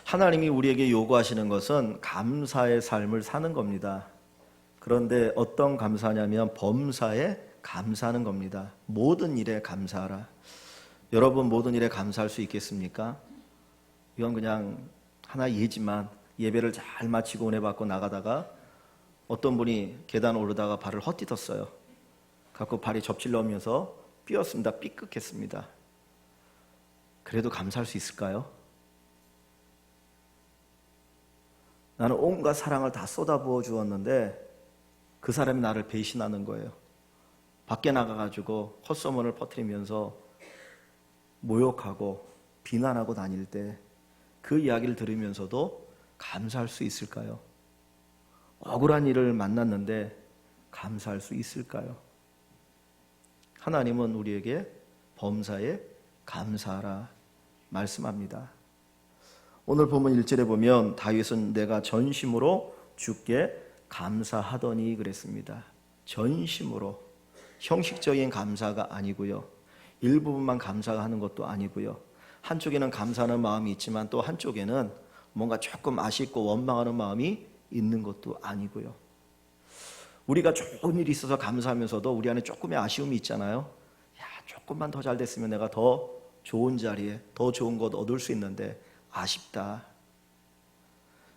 하나님이 우리에게 요구하시는 것은 감사의 삶을 사는 겁니다. 그런데 어떤 감사냐면 범사에 감사하는 겁니다. 모든 일에 감사하라. 여러분 모든 일에 감사할 수 있겠습니까? 이건 그냥 하나 예지만 예배를 잘 마치고 은혜 받고 나가다가 어떤 분이 계단 오르다가 발을 헛디뎠어요. 갖고 발이 접질러 오면서 삐었습니다. 삐끗했습니다. 그래도 감사할 수 있을까요? 나는 온갖 사랑을 다 쏟아부어 주었는데 그 사람이 나를 배신하는 거예요. 밖에 나가가지고 헛소문을 퍼뜨리면서 모욕하고 비난하고 다닐 때 그 이야기를 들으면서도 감사할 수 있을까요? 억울한 일을 만났는데 감사할 수 있을까요? 하나님은 우리에게 범사에 감사하라 말씀합니다. 오늘 본문 1절에 보면 다윗은 내가 전심으로 주께 감사하더니 그랬습니다. 전심으로, 형식적인 감사가 아니고요, 일부분만 감사하는 것도 아니고요, 한쪽에는 감사하는 마음이 있지만 또 한쪽에는 뭔가 조금 아쉽고 원망하는 마음이 있는 것도 아니고요. 우리가 좋은 일이 있어서 감사하면서도 우리 안에 조금의 아쉬움이 있잖아요. 야, 조금만 더 잘 됐으면 내가 더 좋은 자리에 더 좋은 것 얻을 수 있는데 아쉽다.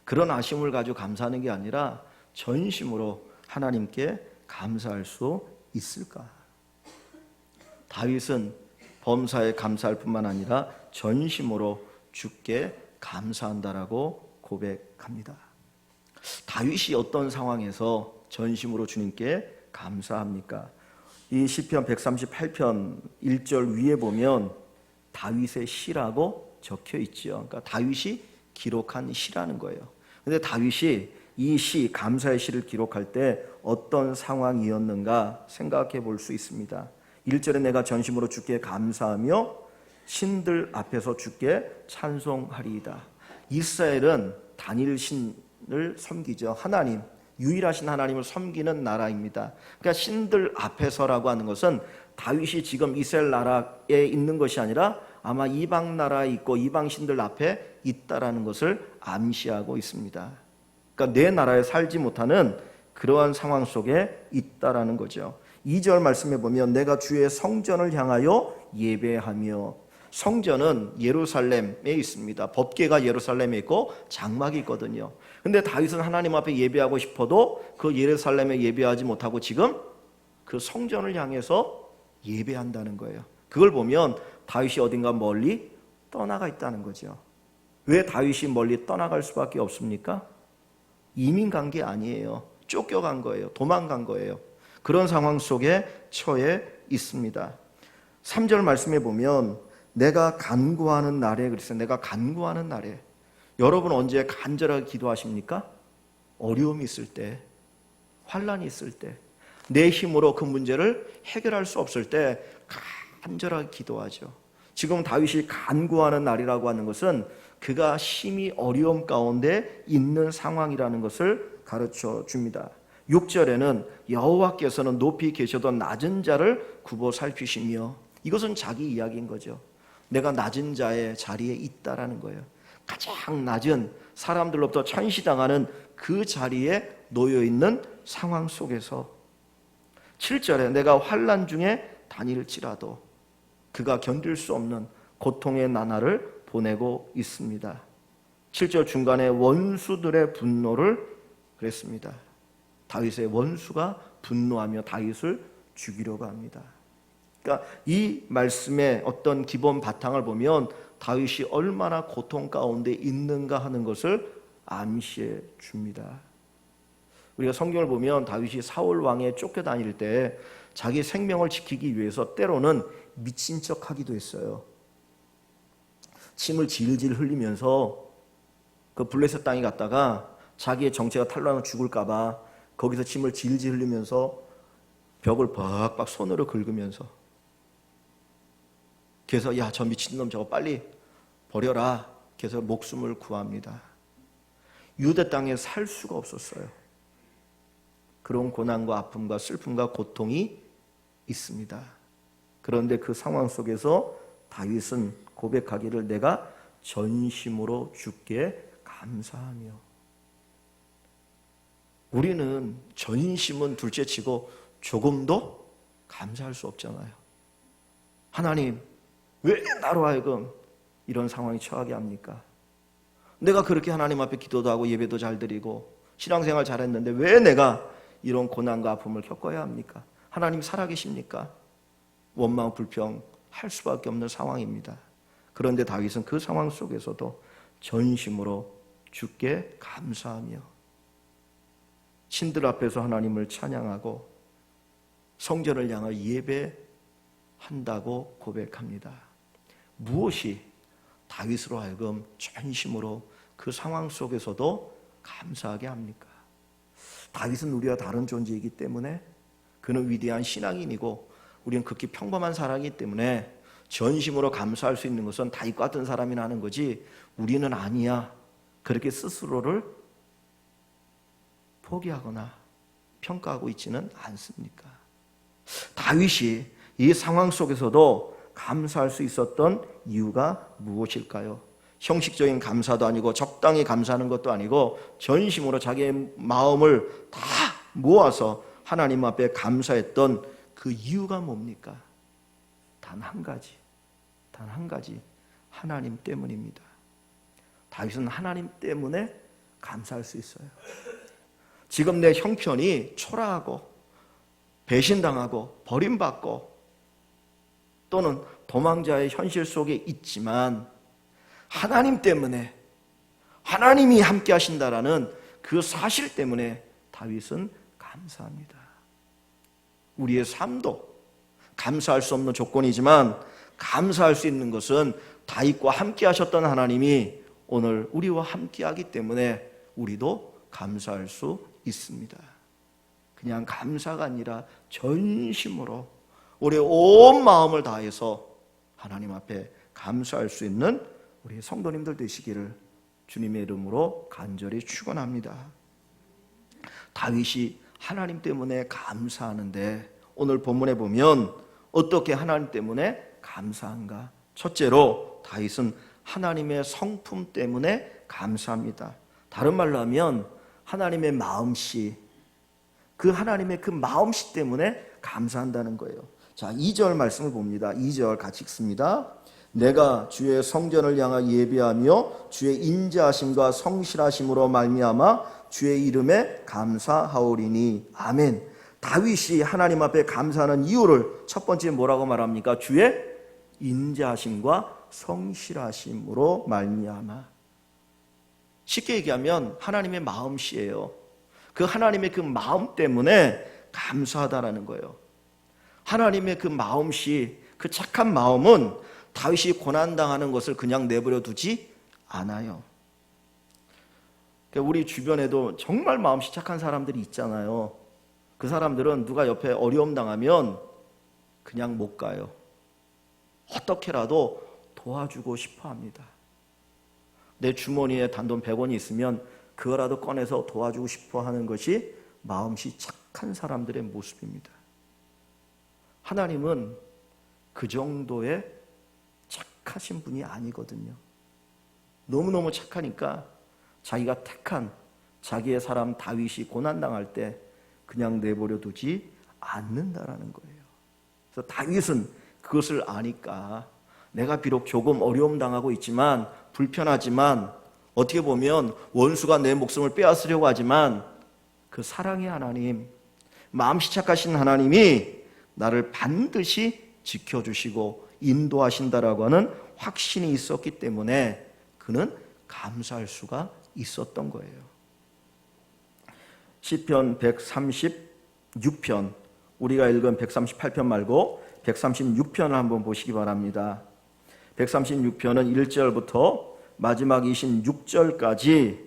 그런 아쉬움을 가지고 감사하는 게 아니라 전심으로 하나님께 감사할 수 있을까? 다윗은 범사에 감사할 뿐만 아니라 전심으로 주께 감사한다라고 고백합니다. 다윗이 어떤 상황에서 전심으로 주님께 감사합니까? 이 시편 138편 1절 위에 보면 다윗의 시라고 적혀 있죠. 그러니까 다윗이 기록한 시라는 거예요. 근데 다윗이 이 시, 감사의 시를 기록할 때 어떤 상황이었는가 생각해 볼 수 있습니다. 1절에 내가 전심으로 주께 감사하며 신들 앞에서 주께 찬송하리이다. 이스라엘은 단일 신을 섬기죠. 하나님, 유일하신 하나님을 섬기는 나라입니다. 그러니까 신들 앞에서라고 하는 것은 다윗이 지금 이스라엘 나라에 있는 것이 아니라 아마 이방 나라에 있고 이방 신들 앞에 있다라는 것을 암시하고 있습니다. 그러니까 내 나라에 살지 못하는 그러한 상황 속에 있다라는 거죠. 2절 말씀해 보면 내가 주의 성전을 향하여 예배하며, 성전은 예루살렘에 있습니다. 법궤가 예루살렘에 있고 장막이 있거든요. 근데 다윗은 하나님 앞에 예배하고 싶어도 그 예루살렘에 예배하지 못하고 지금 그 성전을 향해서 예배한다는 거예요. 그걸 보면 다윗이 어딘가 멀리 떠나가 있다는 거죠. 왜 다윗이 멀리 떠나갈 수밖에 없습니까? 이민 간 게 아니에요. 쫓겨간 거예요. 도망간 거예요. 그런 상황 속에 처해 있습니다. 3절 말씀해 보면 내가 간구하는 날에, 그랬어요. 내가 간구하는 날에. 여러분 언제 간절하게 기도하십니까? 어려움이 있을 때, 환난이 있을 때, 내 힘으로 그 문제를 해결할 수 없을 때 간절하게 기도하죠. 지금 다윗이 간구하는 날이라고 하는 것은 그가 심히 어려움 가운데 있는 상황이라는 것을 가르쳐 줍니다. 6절에는 여호와께서는 높이 계셔도 낮은 자를 굽어 살피시며, 이것은 자기 이야기인 거죠. 내가 낮은 자의 자리에 있다라는 거예요. 가장 낮은 사람들로부터 천시당하는 그 자리에 놓여 있는 상황 속에서 7절에 내가 환난 중에 다닐지라도 그가 견딜 수 없는 고통의 나날을 보내고 있습니다. 7절 중간에 원수들의 분노를 그랬습니다. 다윗의 원수가 분노하며 다윗을 죽이려고 합니다. 그러니까 이 말씀의 어떤 기본 바탕을 보면 다윗이 얼마나 고통 가운데 있는가 하는 것을 암시해 줍니다. 우리가 성경을 보면 다윗이 사울 왕에 쫓겨다닐 때 자기 생명을 지키기 위해서 때로는 미친 척 하기도 했어요. 침을 질질 흘리면서 그 블레셋 땅에 갔다가 자기의 정체가 탄로나면 죽을까 봐 거기서 침을 질질 흘리면서 벽을 박박 손으로 긁으면서, 그래서 야, 저 미친놈 저거 빨리 버려라. 그래서 목숨을 구합니다. 유대 땅에 살 수가 없었어요. 그런 고난과 아픔과 슬픔과 고통이 있습니다. 그런데 그 상황 속에서 다윗은 고백하기를 내가 전심으로 주께 감사하며. 우리는 전심은 둘째치고 조금도 감사할 수 없잖아요. 하나님, 왜 나로 하여금 이런 상황에 처하게 합니까? 내가 그렇게 하나님 앞에 기도도 하고 예배도 잘 드리고 신앙생활 잘했는데 왜 내가 이런 고난과 아픔을 겪어야 합니까? 하나님 살아계십니까? 원망 불평할 수밖에 없는 상황입니다. 그런데 다윗은 그 상황 속에서도 전심으로 주께 감사하며 신들 앞에서 하나님을 찬양하고 성전을 향하여 예배한다고 고백합니다. 무엇이 다윗으로 하여금 전심으로 그 상황 속에서도 감사하게 합니까? 다윗은 우리와 다른 존재이기 때문에 그는 위대한 신앙인이고 우리는 극히 평범한 사람이기 때문에 전심으로 감사할 수 있는 것은 다윗과 같은 사람이나 하는 거지 우리는 아니야, 그렇게 스스로를 포기하거나 평가하고 있지는 않습니까? 다윗이 이 상황 속에서도 감사할 수 있었던 이유가 무엇일까요? 형식적인 감사도 아니고 적당히 감사하는 것도 아니고 전심으로 자기의 마음을 다 모아서 하나님 앞에 감사했던 그 이유가 뭡니까? 단 한 가지, 하나님 때문입니다. 다윗은 하나님 때문에 감사할 수 있어요. 지금 내 형편이 초라하고 배신당하고 버림받고 또는 도망자의 현실 속에 있지만 하나님 때문에, 하나님이 함께 하신다라는 그 사실 때문에 다윗은 감사합니다. 우리의 삶도 감사할 수 없는 조건이지만 감사할 수 있는 것은 다윗과 함께 하셨던 하나님이 오늘 우리와 함께 하기 때문에 우리도 감사할 수 있습니다. 그냥 감사가 아니라 전심으로 우리의 온 마음을 다해서 하나님 앞에 감사할 수 있는 우리 성도님들 되시기를 주님의 이름으로 간절히 축원합니다. 다윗이 하나님 때문에 감사하는데 오늘 본문에 보면 어떻게 하나님 때문에 감사한가? 첫째로 다윗은 하나님의 성품 때문에 감사합니다. 다른 말로 하면 하나님의 마음씨, 그 하나님의 그 마음씨 때문에 감사한다는 거예요. 자, 2절 말씀을 봅니다. 2절 같이 읽습니다. 내가 주의 성전을 향하여 예배하며 주의 인자하심과 성실하심으로 말미암아 주의 이름에 감사하오리니. 아멘. 다윗이 하나님 앞에 감사하는 이유를 첫 번째 뭐라고 말합니까? 주의 인자하심과 성실하심으로 말미암아. 쉽게 얘기하면 하나님의 마음씨예요. 그 하나님의 그 마음 때문에 감사하다라는 거예요. 하나님의 그 마음씨, 그 착한 마음은 다윗이 고난당하는 것을 그냥 내버려 두지 않아요. 우리 주변에도 정말 마음씨 착한 사람들이 있잖아요. 그 사람들은 누가 옆에 어려움 당하면 그냥 못 가요. 어떻게라도 도와주고 싶어 합니다. 내 주머니에 단돈 100원이 있으면 그거라도 꺼내서 도와주고 싶어 하는 것이 마음씨 착한 사람들의 모습입니다. 하나님은 그 정도의 착하신 분이 아니거든요. 너무너무 착하니까 자기가 택한 자기의 사람 다윗이 고난당할 때 그냥 내버려 두지 않는다라는 거예요. 그래서 다윗은 그것을 아니까 내가 비록 조금 어려움 당하고 있지만 불편하지만 어떻게 보면 원수가 내 목숨을 빼앗으려고 하지만 그 사랑의 하나님, 마음씨 착하신 하나님이 나를 반드시 지켜주시고 인도하신다라고 하는 확신이 있었기 때문에 그는 감사할 수가 있었던 거예요. 시편 136편, 우리가 읽은 138편 말고 136편을 한번 보시기 바랍니다. 136편은 1절부터 마지막 26절까지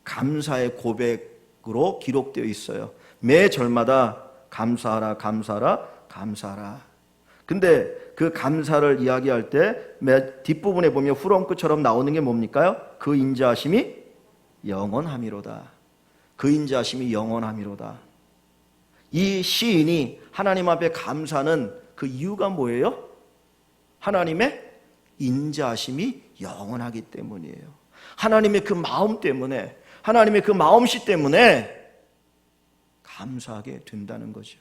감사의 고백으로 기록되어 있어요. 매 절마다 감사하라, 감사하라, 감사하라. 근데 그 감사를 이야기할 때 매 뒷부분에 보면 후렴구처럼 나오는 게 뭡니까요? 그 인자하심이 영원함이로다. 그 인자하심이 영원함이로다. 이 시인이 하나님 앞에 감사하는 그 이유가 뭐예요? 하나님의 인자하심이 영원하기 때문이에요. 하나님의 그 마음 때문에, 하나님의 그 마음씨 때문에 감사하게 된다는 거죠.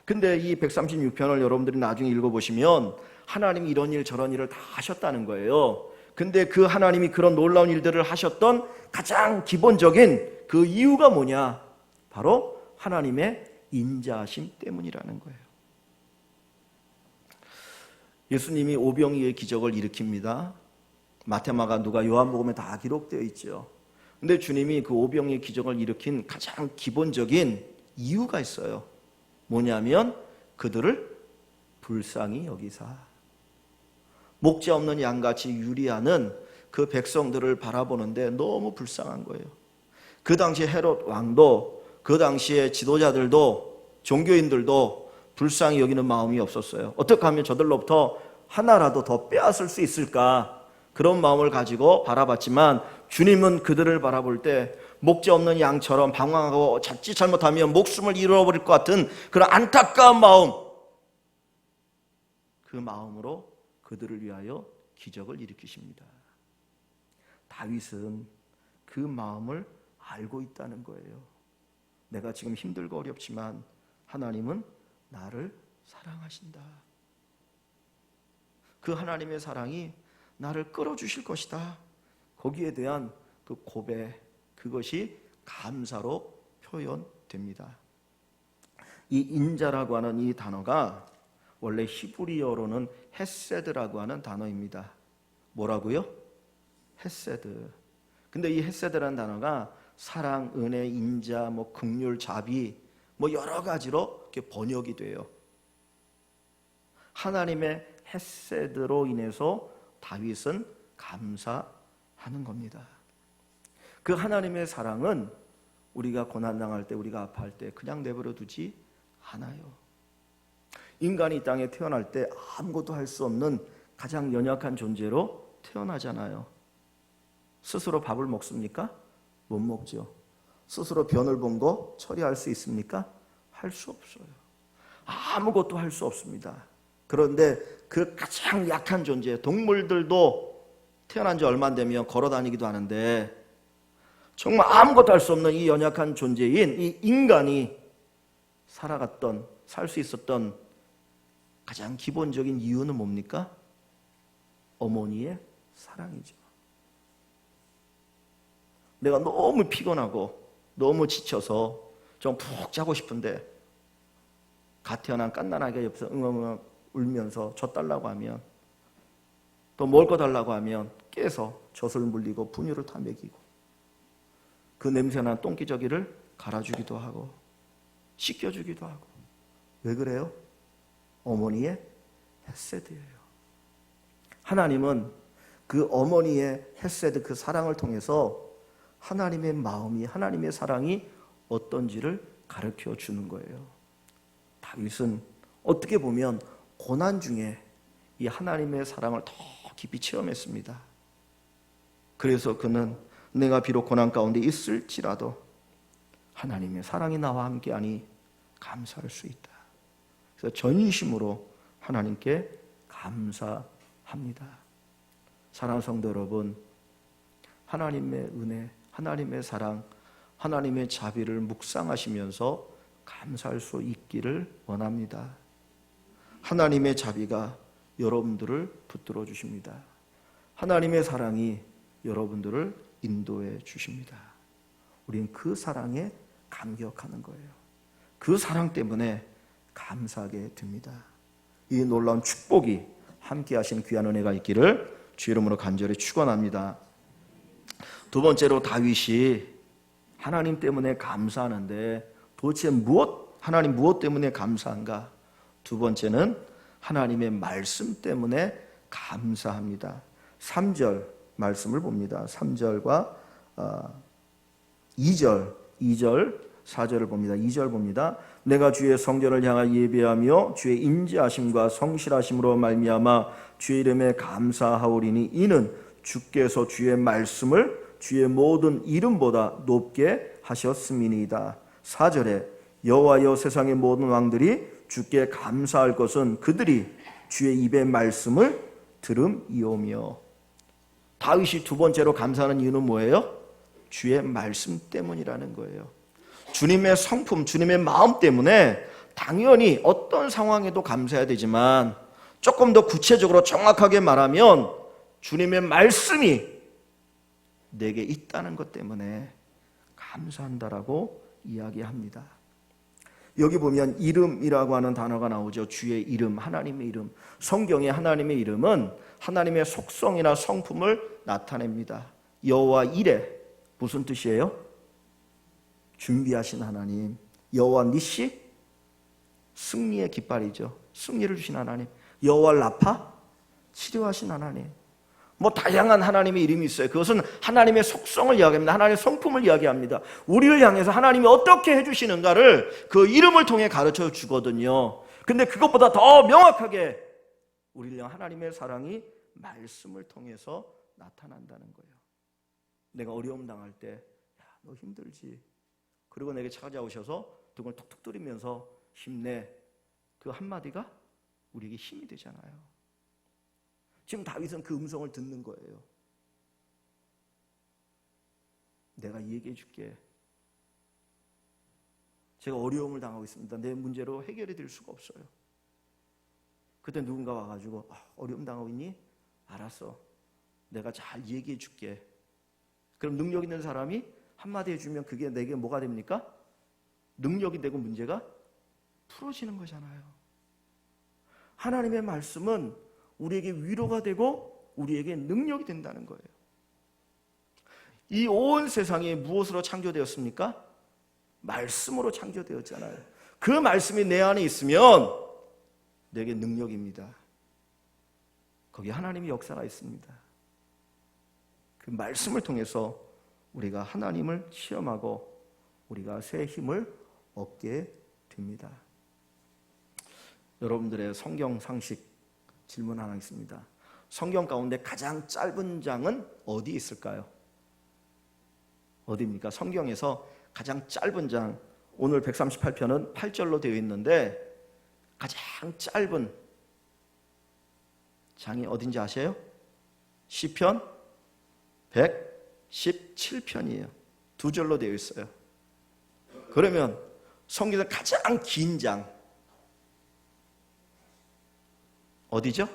근데 이 136편을 여러분들이 나중에 읽어보시면 하나님이 이런 일 저런 일을 다 하셨다는 거예요. 근데 그 하나님이 그런 놀라운 일들을 하셨던 가장 기본적인 그 이유가 뭐냐? 바로 하나님의 인자하심 때문이라는 거예요. 예수님이 오병이의 기적을 일으킵니다. 마태마가 누가 요한복음에 다 기록되어 있죠. 근데 주님이 그 오병이의 기적을 일으킨 가장 기본적인 이유가 있어요. 뭐냐면 그들을 불쌍히 여기사, 목자 없는 양같이 유리하는 그 백성들을 바라보는데 너무 불쌍한 거예요. 그 당시 헤롯 왕도, 그 당시의 지도자들도, 종교인들도 불쌍히 여기는 마음이 없었어요. 어떻게 하면 저들로부터 하나라도 더 빼앗을 수 있을까, 그런 마음을 가지고 바라봤지만 주님은 그들을 바라볼 때 목자 없는 양처럼 방황하고 자칫 잘못하면 목숨을 잃어버릴 것 같은 그런 안타까운 마음, 그 마음으로 그들을 위하여 기적을 일으키십니다. 다윗은 그 마음을 알고 있다는 거예요. 내가 지금 힘들고 어렵지만 하나님은 나를 사랑하신다. 그 하나님의 사랑이 나를 끌어주실 것이다. 거기에 대한 그 고백, 그것이 감사로 표현됩니다. 이 인자라고 하는 이 단어가 원래 히브리어로는 헤세드라고 하는 단어입니다. 뭐라고요? 헤세드. 근데 이 헤세드라는 단어가 사랑, 은혜, 인자, 긍휼, 자비 여러 가지로 이렇게 번역이 돼요. 하나님의 헤세드로 인해서 다윗은 감사하는 겁니다. 그 하나님의 사랑은 우리가 고난당할 때, 우리가 아파할 때 그냥 내버려 두지 않아요. 인간이 이 땅에 태어날 때 아무것도 할 수 없는 가장 연약한 존재로 태어나잖아요. 스스로 밥을 먹습니까? 못 먹죠. 스스로 변을 본 거 처리할 수 있습니까? 할 수 없어요. 아무것도 할 수 없습니다. 그런데 그 가장 약한 존재, 동물들도 태어난 지 얼마 안 되면 걸어 다니기도 하는데 정말 아무것도 할 수 없는 이 연약한 존재인 이 인간이 살아갔던, 살 수 있었던 가장 기본적인 이유는 뭡니까? 어머니의 사랑이죠. 내가 너무 피곤하고 너무 지쳐서 좀 푹 자고 싶은데 갓 태어난 갓난아기가 옆에서 응엉응 울면서 젖 달라고 하면, 또 먹을 거 달라고 하면 깨서 젖을 물리고 분유를 다 먹이고 그 냄새난 똥기저귀를 갈아주기도 하고 씻겨주기도 하고. 왜 그래요? 어머니의 헤세드예요. 하나님은 그 어머니의 헤세드, 그 사랑을 통해서 하나님의 마음이, 하나님의 사랑이 어떤지를 가르쳐 주는 거예요. 다윗은 어떻게 보면 고난 중에 이 하나님의 사랑을 더 깊이 체험했습니다. 그래서 그는 내가 비록 고난 가운데 있을지라도 하나님의 사랑이 나와 함께하니 감사할 수 있다. 그래서 전심으로 하나님께 감사합니다. 사랑하는 성도 여러분, 하나님의 은혜, 하나님의 사랑, 하나님의 자비를 묵상하시면서 감사할 수 있기를 원합니다. 하나님의 자비가 여러분들을 붙들어 주십니다. 하나님의 사랑이 여러분들을 인도해 주십니다. 우리는 그 사랑에 감격하는 거예요. 그 사랑 때문에 감사하게 됩니다. 이 놀라운 축복이 함께 하신 귀한 은혜가 있기를 주 이름으로 간절히 축원합니다. 두 번째로 다윗이 하나님 때문에 감사하는데 도대체 하나님 무엇 때문에 감사한가? 두 번째는 하나님의 말씀 때문에 감사합니다. 3절 말씀을 봅니다. 3절과 2절, 4절을 봅니다. 2절 봅니다. 내가 주의 성전을 향하여 예배하며 주의 인자하심과 성실하심으로 말미암아 주의 이름에 감사하오리니 이는 주께서 주의 말씀을 주의 모든 이름보다 높게 하셨음이니이다. 4절에 여호와여 세상의 모든 왕들이 주께 감사할 것은 그들이 주의 입의 말씀을 들음이오며. 다윗이 두 번째로 감사하는 이유는 뭐예요? 주의 말씀 때문이라는 거예요. 주님의 성품, 주님의 마음 때문에 당연히 어떤 상황에도 감사해야 되지만 조금 더 구체적으로 정확하게 말하면 주님의 말씀이 내게 있다는 것 때문에 감사한다라고 이야기합니다. 여기 보면 이름이라고 하는 단어가 나오죠. 주의 이름, 하나님의 이름. 성경의 하나님의 이름은 하나님의 속성이나 성품을 나타냅니다. 여호와 이레, 무슨 뜻이에요? 준비하신 하나님. 여호와 니시, 승리의 깃발이죠. 승리를 주신 하나님. 여호와 라파, 치료하신 하나님. 뭐 다양한 하나님의 이름이 있어요. 그것은 하나님의 속성을 이야기합니다. 하나님의 성품을 이야기합니다. 우리를 향해서 하나님이 어떻게 해주시는가를 그 이름을 통해 가르쳐 주거든요. 근데 그것보다 더 명확하게 우리를 향한 하나님의 사랑이 말씀을 통해서 나타난다는 거예요. 내가 어려움 당할 때, 야, 너 힘들지? 그리고 내게 찾아오셔서 등을 툭툭 두리면서 힘내. 그 한마디가 우리에게 힘이 되잖아요. 지금 다윗은 그 음성을 듣는 거예요. 내가 얘기해 줄게. 제가 어려움을 당하고 있습니다. 내 문제로 해결이 될 수가 없어요. 그때 누군가 와가지고 어려움 당하고 있니? 알았어. 내가 잘 얘기해 줄게. 그럼 능력 있는 사람이 한마디 해주면 그게 내게 뭐가 됩니까? 능력이 되고 문제가 풀어지는 거잖아요. 하나님의 말씀은 우리에게 위로가 되고 우리에게 능력이 된다는 거예요. 이 온 세상이 무엇으로 창조되었습니까? 말씀으로 창조되었잖아요. 그 말씀이 내 안에 있으면 내게 능력입니다. 거기에 하나님의 역사가 있습니다. 그 말씀을 통해서 우리가 하나님을 체험하고 우리가 새 힘을 얻게 됩니다. 여러분들의 성경 상식 질문 하나 있습니다. 성경 가운데 가장 짧은 장은 어디 있을까요? 어디입니까? 성경에서 가장 짧은 장, 오늘 138편은 8절로 되어 있는데 가장 짧은 장이 어딘지 아세요? 시편 117편이에요. 두 절로 되어 있어요. 그러면 성경에서 가장 긴 장 어디죠?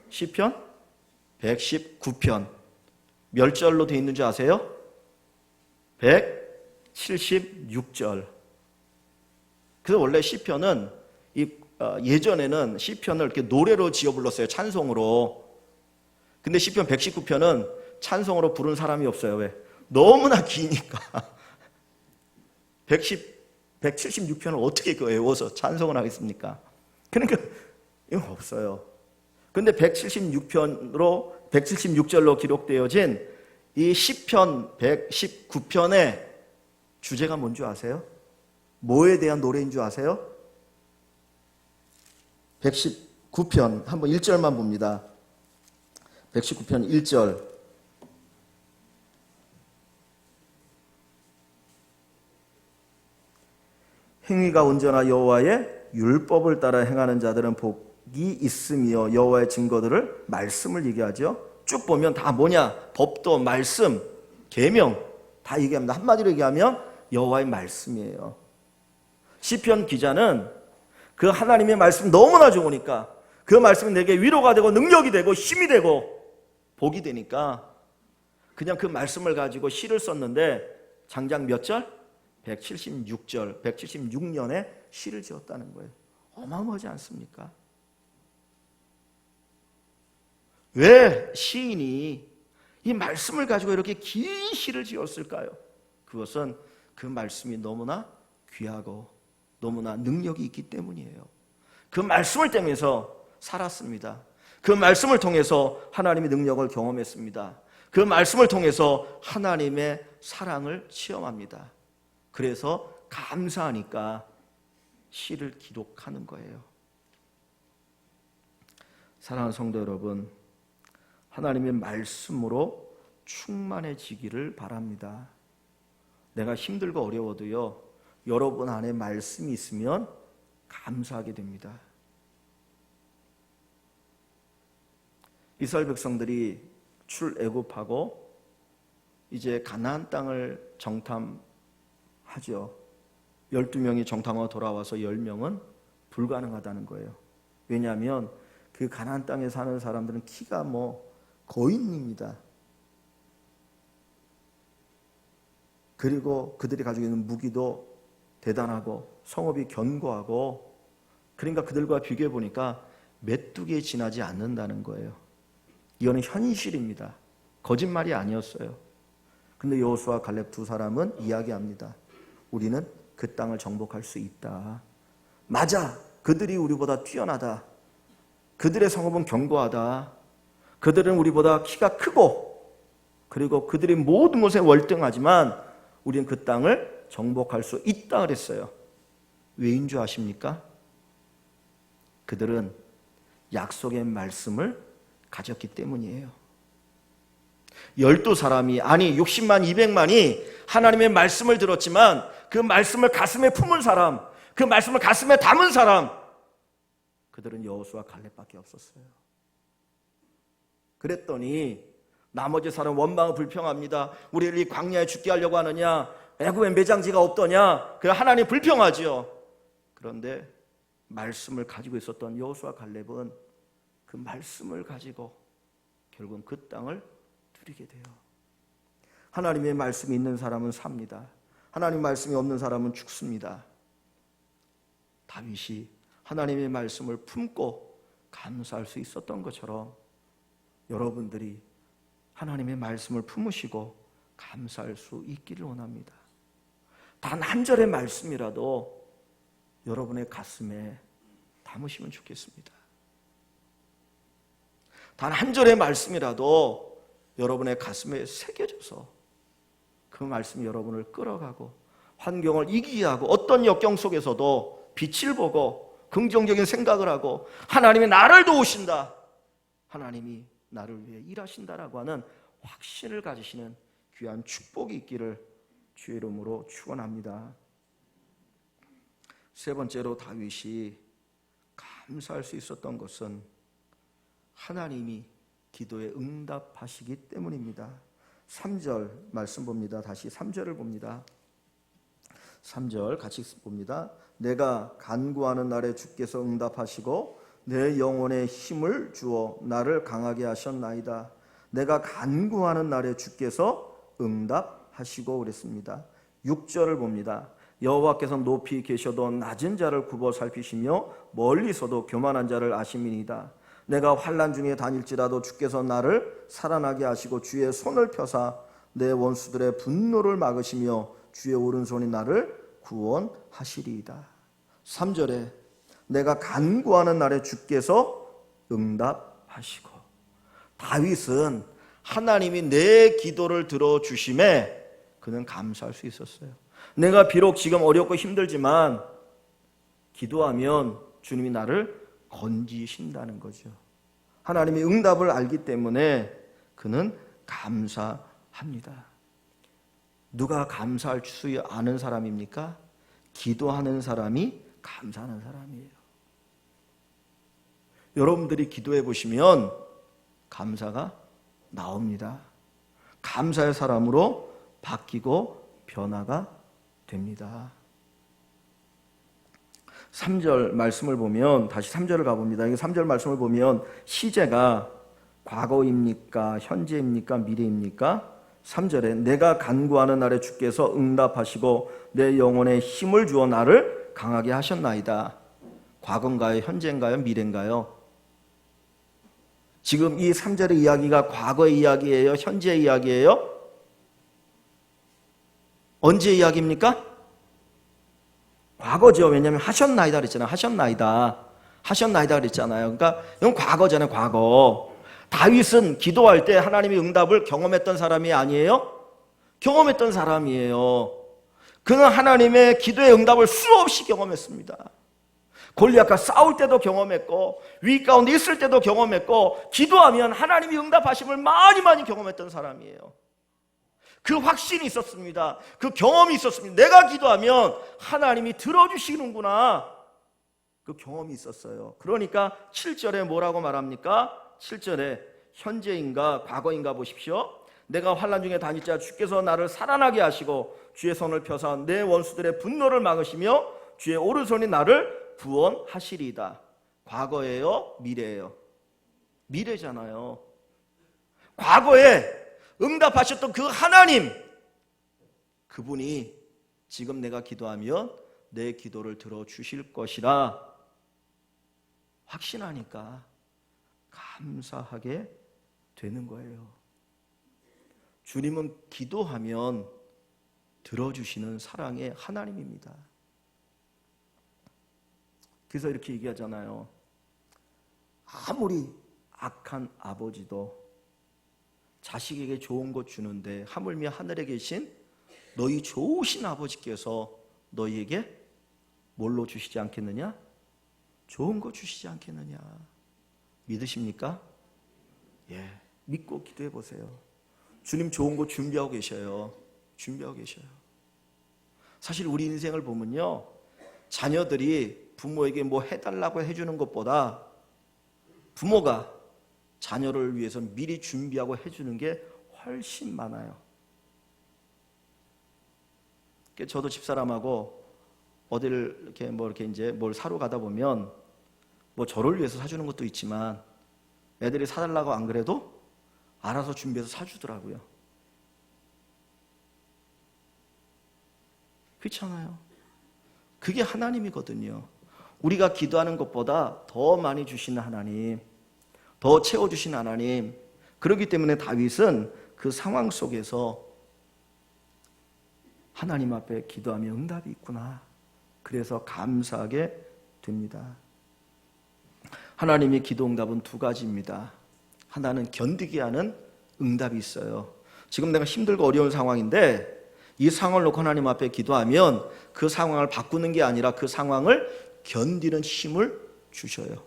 시편 119편. 몇 절로 되어 있는 줄 아세요? 176절. 그래서 원래 시편은 예전에는 시편을 이렇게 노래로 지어 불렀어요. 찬송으로. 근데 시편 119편은 찬송으로 부른 사람이 없어요. 왜? 너무나 기니까. 176편을 어떻게 외워서 찬송을 하겠습니까? 그러니까 이거 없어요. 근데 176절로 기록되어진 이 시편 119편의 주제가 뭔지 아세요? 뭐에 대한 노래인 줄 아세요? 119편 한번 1절만 봅니다. 119편 1절. 행위가 온전하 여호와의 율법을 따라 행하는 자들은 복이 있으며 여호와의 증거들을 말씀을 얘기하죠. 쭉 보면 다 뭐냐? 법도 말씀, 계명 다 얘기합니다. 한마디로 얘기하면 여호와의 말씀이에요. 시편 기자는 그 하나님의 말씀 너무나 좋으니까 그 말씀이 내게 위로가 되고 능력이 되고 힘이 되고 복이 되니까 그냥 그 말씀을 가지고 시를 썼는데 장장 몇 절? 176절, 176년에 시를 지었다는 거예요. 어마어마하지 않습니까? 왜 시인이 이 말씀을 가지고 이렇게 긴 시를 지었을까요? 그것은 그 말씀이 너무나 귀하고 너무나 능력이 있기 때문이에요. 그 말씀을 통해서 살았습니다. 그 말씀을 통해서 하나님의 능력을 경험했습니다. 그 말씀을 통해서 하나님의 사랑을 체험합니다. 그래서 감사하니까 시를 기록하는 거예요. 사랑하는 성도 여러분, 하나님의 말씀으로 충만해지기를 바랍니다. 내가 힘들고 어려워도요, 여러분 안에 말씀이 있으면 감사하게 됩니다. 이스라엘 백성들이 출애굽하고 이제 가나안 땅을 정탐하죠. 12명이 정탐하고 돌아와서 10명은 불가능하다는 거예요. 왜냐하면 그 가나안 땅에 사는 사람들은 키가 거인입니다. 그리고 그들이 가지고 있는 무기도 대단하고 성읍이 견고하고, 그러니까 그들과 비교해 보니까 메뚜기에 지나지 않는다는 거예요. 이거는 현실입니다. 거짓말이 아니었어요. 근데 여호수아 갈렙 두 사람은 이야기합니다. 우리는 그 땅을 정복할 수 있다. 맞아, 그들이 우리보다 뛰어나다. 그들의 성읍은 견고하다. 그들은 우리보다 키가 크고, 그리고 그들이 모든 것에 월등하지만 우리는 그 땅을 정복할 수 있다 그랬어요. 왜인 줄 아십니까? 그들은 약속의 말씀을 가졌기 때문이에요. 12사람이, 아니 60만 200만이 하나님의 말씀을 들었지만 그 말씀을 가슴에 품은 사람, 그 말씀을 가슴에 담은 사람, 그들은 여호수아 갈렙밖에 없었어요. 그랬더니 나머지 사람 원망은 불평합니다. 우리를 이 광야에 죽게 하려고 하느냐, 애굽에 매장지가 없더냐. 그래 하나님 불평하지요. 그런데 말씀을 가지고 있었던 여호수아 갈렙은 그 말씀을 가지고 결국은 그 땅을 누리게 돼요. 하나님의 말씀이 있는 사람은 삽니다. 하나님 말씀이 없는 사람은 죽습니다. 다윗이 하나님의 말씀을 품고 감사할 수 있었던 것처럼 여러분들이 하나님의 말씀을 품으시고 감사할 수 있기를 원합니다. 단 한 절의 말씀이라도 여러분의 가슴에 담으시면 좋겠습니다. 단 한 절의 말씀이라도 여러분의 가슴에 새겨져서 그 말씀이 여러분을 끌어가고 환경을 이기게 하고 어떤 역경 속에서도 빛을 보고 긍정적인 생각을 하고 하나님이 나를 도우신다, 하나님이 나를 위해 일하신다라고 하는 확신을 가지시는 귀한 축복이 있기를 주의 이름으로 축원합니다. 세 번째로 다윗이 감사할 수 있었던 것은 하나님이 기도에 응답하시기 때문입니다. 3절 말씀 봅니다. 다시 3절을 봅니다. 3절 같이 봅니다. 내가 간구하는 날에 주께서 응답하시고 내 영혼에 힘을 주어 나를 강하게 하셨나이다. 내가 간구하는 날에 주께서 응답하시고 그랬습니다. 6절을 봅니다. 여호와께서 높이 계셔도 낮은 자를 굽어 살피시며 멀리서도 교만한 자를 아심이니이다. 내가 환난 중에 다닐지라도 주께서 나를 살아나게 하시고 주의 손을 펴사 내 원수들의 분노를 막으시며 주의 오른손이 나를 구원하시리이다. 3절에 내가 간구하는 날에 주께서 응답하시고, 다윗은 하나님이 내 기도를 들어주심에 그는 감사할 수 있었어요. 내가 비록 지금 어렵고 힘들지만 기도하면 주님이 나를 건지신다는 거죠. 하나님이 응답을 알기 때문에 그는 감사합니다. 누가 감사할 수 아는 사람입니까? 기도하는 사람이 감사하는 사람이에요. 여러분들이 기도해 보시면 감사가 나옵니다. 감사의 사람으로 바뀌고 변화가 됩니다. 3절 말씀을 보면, 다시 3절을 가봅니다. 3절 말씀을 보면 시제가 과거입니까? 현재입니까? 미래입니까? 3절에 내가 간구하는 날에 주께서 응답하시고 내 영혼에 힘을 주어 나를 강하게 하셨나이다. 과거인가요? 현재인가요? 미래인가요? 지금 이 3절의 이야기가 과거의 이야기예요? 현재의 이야기예요? 언제 이야기입니까? 과거죠. 왜냐하면 하셨나이다 그랬잖아요. 하셨나이다 그랬잖아요. 그러니까 이건 과거잖아요. 과거. 다윗은 기도할 때 하나님의 응답을 경험했던 사람이 아니에요? 경험했던 사람이에요. 그는 하나님의 기도의 응답을 수없이 경험했습니다. 골리앗과 싸울 때도 경험했고 위기 가운데 있을 때도 경험했고 기도하면 하나님이 응답하심을 많이 경험했던 사람이에요. 그 확신이 있었습니다. 그 경험이 있었습니다. 내가 기도하면 하나님이 들어주시는구나. 그 경험이 있었어요. 그러니까 7절에 뭐라고 말합니까? 7절에 현재인가 과거인가 보십시오. 내가 환난 중에 다닐 자 주께서 나를 살아나게 하시고 주의 손을 펴사 내 원수들의 분노를 막으시며 주의 오른손이 나를 구원하시리이다. 과거예요? 미래예요? 미래잖아요. 과거에 응답하셨던 그 하나님, 그분이 지금 내가 기도하면 내 기도를 들어주실 것이라 확신하니까 감사하게 되는 거예요. 주님은 기도하면 들어주시는 사랑의 하나님입니다. 그래서 이렇게 얘기하잖아요. 아무리 악한 아버지도 자식에게 좋은 것 주는데 하물며 하늘에 계신 너희 좋으신 아버지께서 너희에게 뭘로 주시지 않겠느냐? 좋은 거 주시지 않겠느냐? 믿으십니까? 예, 믿고 기도해 보세요. 주님 좋은 거 준비하고 계셔요. 준비하고 계셔요. 사실 우리 인생을 보면요, 자녀들이 부모에게 뭐 해달라고 해주는 것보다 부모가 자녀를 위해서 미리 준비하고 해주는 게 훨씬 많아요. 저도 집사람하고 어디를 이렇게 이제 뭘 사러 가다 보면 뭐 저를 위해서 사주는 것도 있지만 애들이 사달라고 안 그래도 알아서 준비해서 사주더라고요. 그렇잖아요. 그게 하나님이거든요. 우리가 기도하는 것보다 더 많이 주시는 하나님, 더 채워주시는 하나님. 그렇기 때문에 다윗은 그 상황 속에서 하나님 앞에 기도하면 응답이 있구나, 그래서 감사하게 됩니다. 하나님의 기도 응답은 두 가지입니다. 하나는 견디게 하는 응답이 있어요. 지금 내가 힘들고 어려운 상황인데 이 상황을 놓고 하나님 앞에 기도하면 그 상황을 바꾸는 게 아니라 그 상황을 견디는 힘을 주셔요.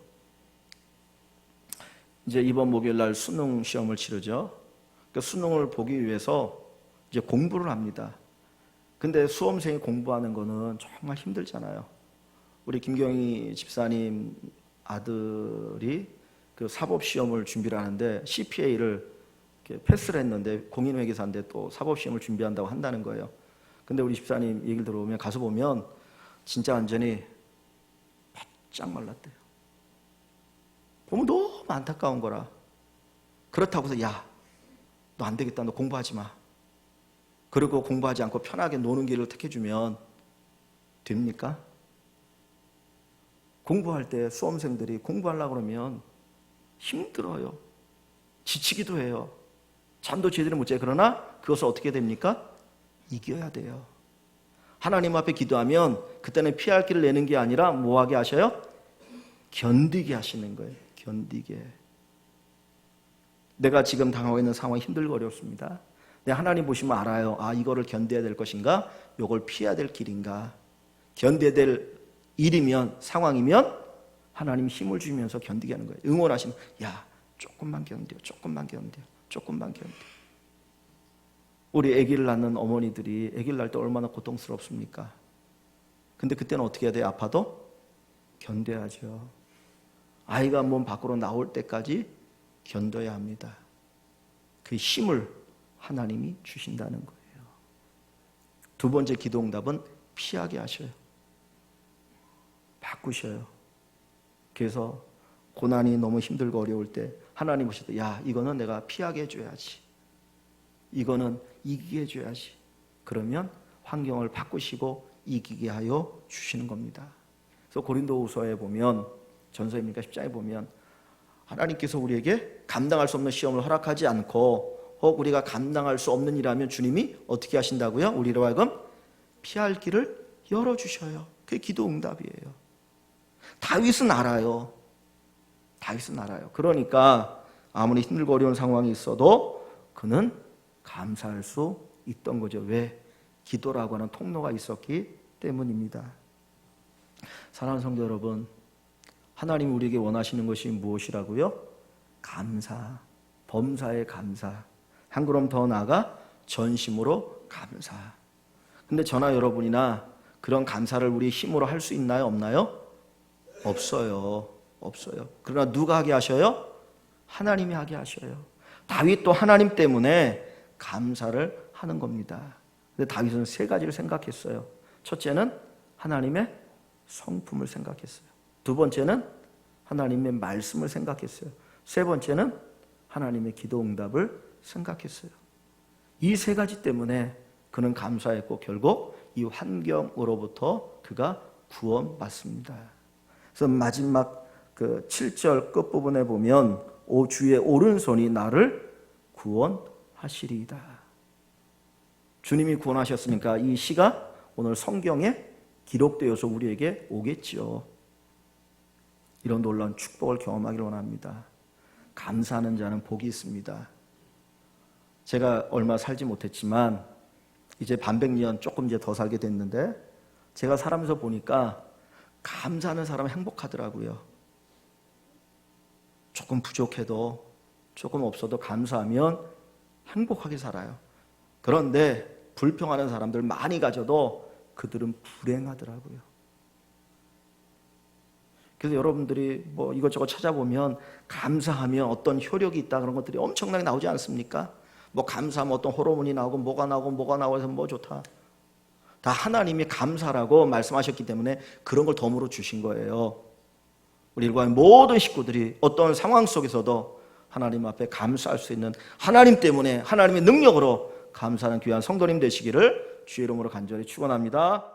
이제 이번 목요일 날 수능 시험을 치르죠. 그 수능을 보기 위해서 이제 공부를 합니다. 근데 수험생이 공부하는 거는 정말 힘들잖아요. 우리 김경희 집사님 아들이 그 사법시험을 준비를 하는데 CPA를 패스를 했는데 공인회계사인데 또 사법시험을 준비한다고 한다는 거예요. 근데 우리 집사님 얘기를 들어보면 가서 보면 진짜 완전히 바짝 말랐대요. 보면 너무 안타까운 거라. 그렇다고 해서 야, 너 안 되겠다, 너 공부하지 마, 그리고 공부하지 않고 편하게 노는 길을 택해주면 됩니까? 공부할 때 수험생들이 공부하려고 그러면 힘들어요. 지치기도 해요. 잠도 제대로 못 자요. 그러나 그것을 어떻게 됩니까? 이겨야 돼요. 하나님 앞에 기도하면 그때는 피할 길을 내는 게 아니라 뭐하게 하셔요? 견디게 하시는 거예요. 견디게. 내가 지금 당하고 있는 상황이 힘들고 어렵습니다. 근데 하나님 보시면 알아요. 아, 이거를 견뎌야 될 것인가? 이걸 피해야 될 길인가? 견뎌야 될 일이면, 상황이면 하나님 힘을 주면서 견디게 하는 거예요. 응원하시면 야, 조금만 견뎌, 조금만 견뎌, 조금만 견뎌. 우리 아기를 낳는 어머니들이 아기를 낳을 때 얼마나 고통스럽습니까? 근데 그때는 어떻게 해야 돼요? 아파도 견뎌야죠. 아이가 몸 밖으로 나올 때까지 견뎌야 합니다. 그 힘을 하나님이 주신다는 거예요. 두 번째 기도 응답은 피하게 하셔요. 바꾸셔요. 그래서 고난이 너무 힘들고 어려울 때 하나님 보실 때 야, 이거는 내가 피하게 해줘야지, 이거는 이기게 해줘야지. 그러면 환경을 바꾸시고 이기게 하여 주시는 겁니다. 그래서 고린도후서에 보면, 전서입니까 10장에 보면 하나님께서 우리에게 감당할 수 없는 시험을 허락하지 않고 혹 우리가 감당할 수 없는 일이라면 주님이 어떻게 하신다고요? 우리로 하여금 피할 길을 열어주셔요. 그게 기도 응답이에요. 다윗은 알아요. 다윗은 알아요. 그러니까 아무리 힘들고 어려운 상황이 있어도 그는 감사할 수 있던 거죠. 왜? 기도라고 하는 통로가 있었기 때문입니다. 사랑하는 성도 여러분, 하나님이 우리에게 원하시는 것이 무엇이라고요? 감사, 범사의 감사. 한 걸음 더 나아가 전심으로 감사. 근데 저나 여러분이나 그런 감사를 우리 힘으로 할 수 있나요? 없나요? 없어요. 없어요. 그러나 누가 하게 하셔요? 하나님이 하게 하셔요. 다윗도 하나님 때문에 감사를 하는 겁니다. 근데 다윗은 세 가지를 생각했어요. 첫째는 하나님의 성품을 생각했어요. 두 번째는 하나님의 말씀을 생각했어요. 세 번째는 하나님의 기도 응답을 생각했어요. 이 세 가지 때문에 그는 감사했고 결국 이 환경으로부터 그가 구원받습니다. 그래서 마지막 그 7절 끝부분에 보면 오 주의 오른손이 나를 구원하시리이다. 주님이 구원하셨으니까 이 시가 오늘 성경에 기록되어서 우리에게 오겠지요. 이런 놀라운 축복을 경험하기를 원합니다. 감사하는 자는 복이 있습니다. 제가 얼마 살지 못했지만 이제 반백년 조금 이제 더 살게 됐는데 제가 살아면서 보니까 감사하는 사람은 행복하더라고요. 조금 부족해도 조금 없어도 감사하면 행복하게 살아요. 그런데 불평하는 사람들 많이 가져도 그들은 불행하더라고요. 그래서 여러분들이 뭐 이것저것 찾아보면 감사하면 어떤 효력이 있다 그런 것들이 엄청나게 나오지 않습니까? 뭐 감사하면 어떤 호르몬이 나오고 뭐가 나오고 해서 뭐 좋다. 다 하나님이 감사라고 말씀하셨기 때문에 그런 걸 덤으로 주신 거예요. 우리 일과의 모든 식구들이 어떤 상황 속에서도 하나님 앞에 감사할 수 있는 하나님 때문에 하나님의 능력으로 감사하는 귀한 성도님 되시기를 주의 이름으로 간절히 축원합니다.